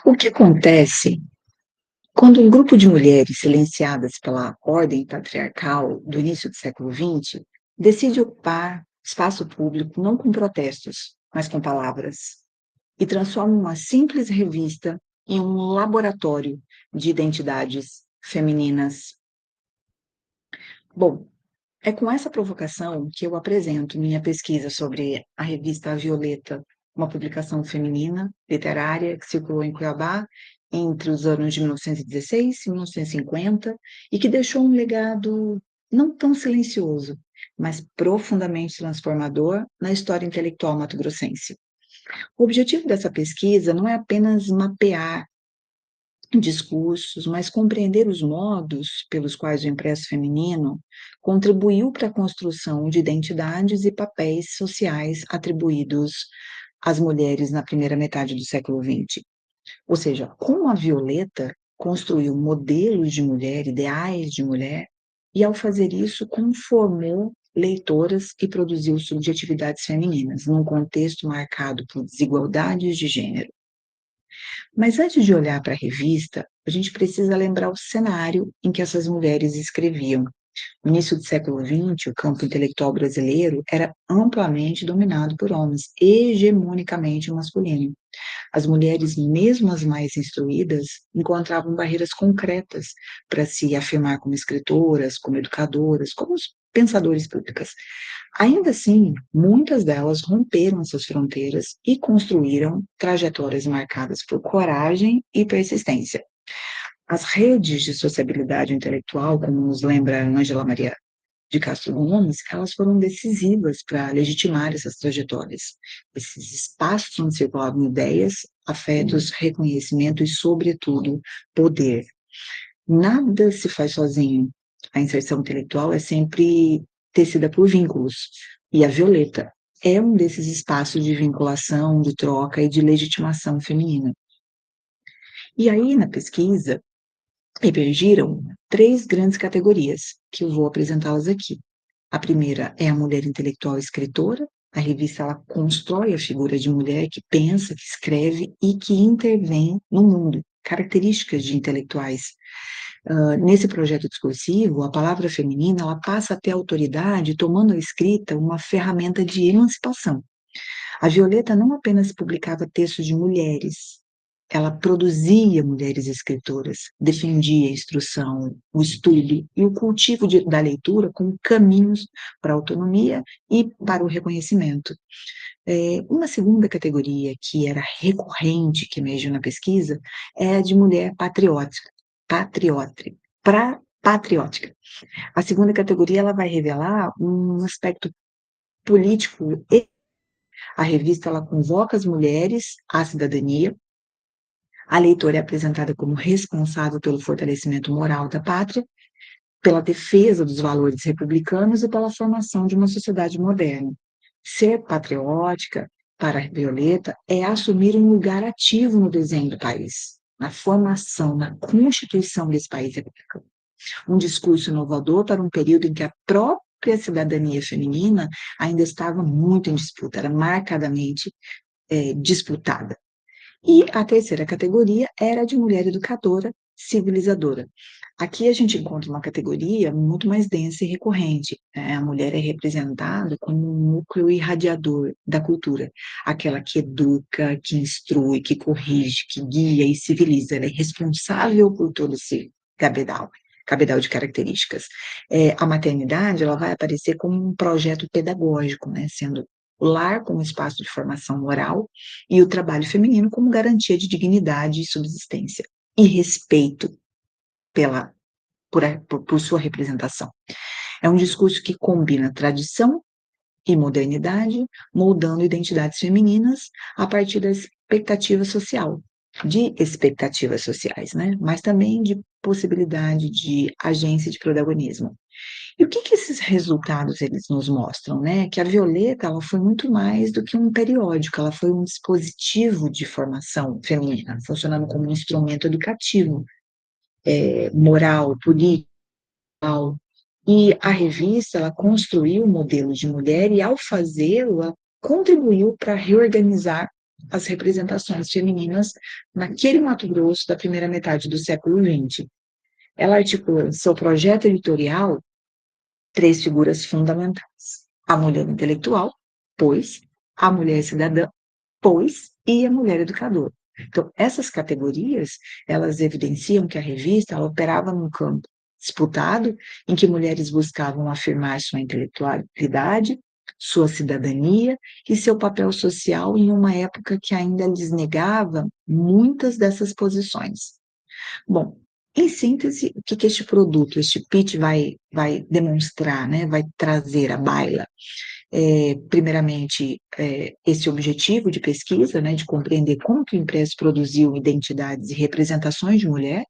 O que acontece quando um grupo de mulheres silenciadas pela ordem patriarcal do início do século XX decide ocupar espaço público não com protestos, mas com palavras, e transforma uma simples revista em um laboratório de identidades femininas? Bom, é com essa provocação que eu apresento minha pesquisa sobre a revista A Violeta, uma publicação feminina, literária, que circulou em Cuiabá entre os anos de 1916 e 1950 e que deixou um legado não tão silencioso, mas profundamente transformador na história intelectual mato-grossense. O objetivo dessa pesquisa não é apenas mapear discursos, mas compreender os modos pelos quais o impresso feminino contribuiu para a construção de identidades e papéis sociais atribuídos às mulheres na primeira metade do século XX. Ou seja, como a Violeta construiu modelos de mulher, ideais de mulher, e ao fazer isso conformou leitoras e produziu subjetividades femininas, num contexto marcado por desigualdades de gênero. Mas antes de olhar para a revista, a gente precisa lembrar o cenário em que essas mulheres escreviam. No início do século XX, o campo intelectual brasileiro era amplamente dominado por homens, hegemonicamente masculino. As mulheres, mesmo as mais instruídas, encontravam barreiras concretas para se afirmar como escritoras, como educadoras, como pensadoras públicas. Ainda assim, muitas delas romperam essas fronteiras e construíram trajetórias marcadas por coragem e persistência. As redes de sociabilidade intelectual, como nos lembra Ângela Maria de Castro Gomes, elas foram decisivas para legitimar essas trajetórias. Esses espaços onde circulavam ideias, afetos, reconhecimento e, sobretudo, poder. Nada se faz sozinho. A inserção intelectual é sempre tecida por vínculos. E a Violeta é um desses espaços de vinculação, de troca e de legitimação feminina. E aí, na pesquisa, emergiram três grandes categorias, que eu vou apresentá-las aqui. A primeira é a mulher intelectual escritora. A revista ela constrói a figura de mulher que pensa, que escreve e que intervém no mundo, características de intelectuais. Nesse projeto discursivo, a palavra feminina ela passa a ter autoridade, tomando a escrita uma ferramenta de emancipação. A Violeta não apenas publicava textos de mulheres, ela produzia mulheres escritoras, defendia a instrução, o estudo e o cultivo da leitura como caminhos para a autonomia e para o reconhecimento. Uma segunda categoria que era recorrente, que emergiu na pesquisa, é a de mulher patriótica, patriótica. A segunda categoria ela vai revelar um aspecto político. A revista ela convoca as mulheres à cidadania. A leitora é apresentada como responsável pelo fortalecimento moral da pátria, pela defesa dos valores republicanos e pela formação de uma sociedade moderna. Ser patriótica, para a Violeta, é assumir um lugar ativo no desenho do país, na formação, na constituição desse país republicano. Um discurso inovador para um período em que a própria cidadania feminina ainda estava muito em disputa, era marcadamente disputada. E a terceira categoria era a de mulher educadora, civilizadora. Aqui a gente encontra uma categoria muito mais densa e recorrente. A mulher é representada como um núcleo irradiador da cultura, aquela que educa, que instrui, que corrige, que guia e civiliza. Ela é responsável por todo esse cabedal de características. A maternidade ela vai aparecer como um projeto pedagógico, né, sendo o lar como espaço de formação moral e o trabalho feminino como garantia de dignidade e subsistência e respeito pela, por sua representação. É um discurso que combina tradição e modernidade, moldando identidades femininas a partir da expectativa social, de expectativas sociais, né? Mas também de possibilidade de agência de protagonismo. E o que que esses resultados eles nos mostram, né? Que a Violeta, ela foi muito mais do que um periódico, ela foi um dispositivo de formação feminina, funcionando como um instrumento educativo, moral, político. E a revista, ela construiu o modelo de mulher e, ao fazê-lo, ela contribuiu para reorganizar as representações femininas naquele Mato Grosso da primeira metade do século XX. Ela articula em seu projeto editorial três figuras fundamentais: a mulher intelectual, pois, a mulher cidadã, pois, e a mulher educadora. Então, essas categorias, elas evidenciam que a revista ela operava num campo disputado, em que mulheres buscavam afirmar sua intelectualidade, sua cidadania e seu papel social em uma época que ainda lhes negava muitas dessas posições. Bom, em síntese, o que que este produto, este pitch vai demonstrar, né, vai trazer à baila? Primeiramente, esse objetivo de pesquisa, né, de compreender como que o impresso produziu identidades e representações de mulher,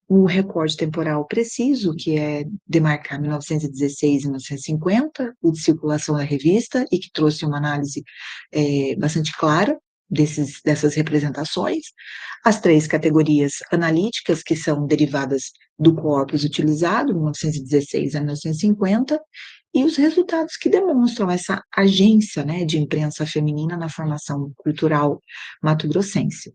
um recorte temporal preciso, que é demarcar 1916 e 1950, o de circulação da revista, e que trouxe uma análise bastante clara dessas representações, as três categorias analíticas, que são derivadas do corpus utilizado, 1916 a 1950, e os resultados que demonstram essa agência, né, de imprensa feminina na formação cultural mato-grossense.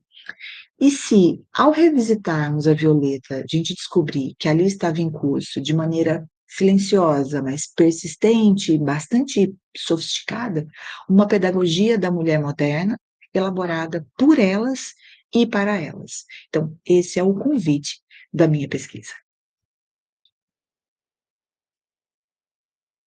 E se, ao revisitarmos a Violeta, a gente descobrir que ali estava em curso, de maneira silenciosa, mas persistente e bastante sofisticada, uma pedagogia da mulher moderna, elaborada por elas e para elas. Então, esse é o convite da minha pesquisa.